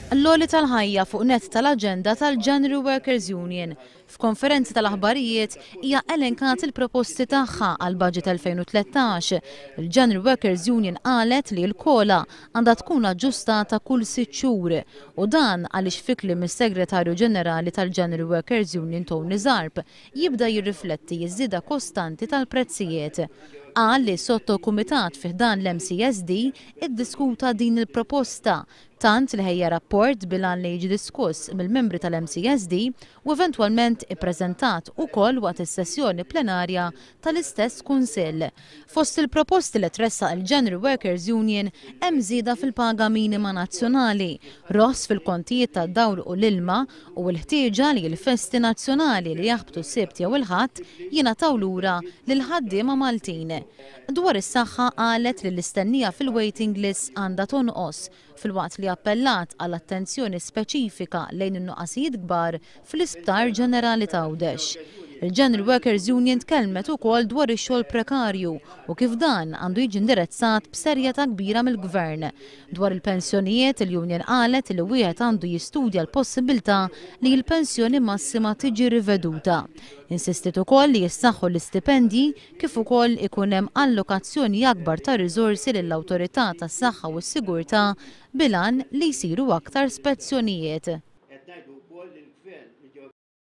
L-loli tal-ħajja fuq net tal-aġenda tal-January Workers Union. F'konferenza tal-aħbarijiet hija elenkat il-proposti tagħha għal budget 2013. Il-January Workers Union qalet li l-kola għandha tkun aġġustata kull 6 xhur u dan għaliex fi kliem is-Segretarju Ġenerali tal-January Workers Union Tony Zarb jibda jirrifletti ż-żieda kostanti tal-prezzijiet. Qal li sotto kumitat fih dan l-MCSD iddiskuta din il-proposta tant li ħejja rapport bilan li jiġi diskuss mill-membri tal-MCSD u eventwalment ippreżentat ukoll waqt is-sessjoni plenarja tal-istess kunsill. Fost il-proposti li tressaq il-January Workers Union hemm żieda fil-paga minima nazzjonali, ross fil-kontijiet tad-dawl u l-ilma u l-ħtieġa li l-festi nazzjonali li jaħbtu s-sibt jew il-ħadd jingħataw lura lil ħaddiema Maltin. Dwar is-saħħa qalet li l-istennija fil-waiting list għandha tonqos filwaqt li appellat għall attenzjoni speċifika lejn in-nuqqasijiet kbar fl-Isptar Ġenerali ta' Għawdex. Il-January Workers Union tkellmet ukoll dwar ix-xogħol prekarju u kif dan għandu jiġi indirizzat b'serjetà kbira mill-Gvern. Dwar il-pensjonijiet il-Union qalet li wieħed għandu jistudja l-possibilità li l-pensjoni massima tiġi riveduta. Insistit ukoll li jissaħħu l-istipendji kif ukoll ikun hemm allokazzjoni akbar ta' riżorsi lill-Awtorità tas-Saħħa u s-Sigurtà bilan li jsiru aktar spezzjonijiet.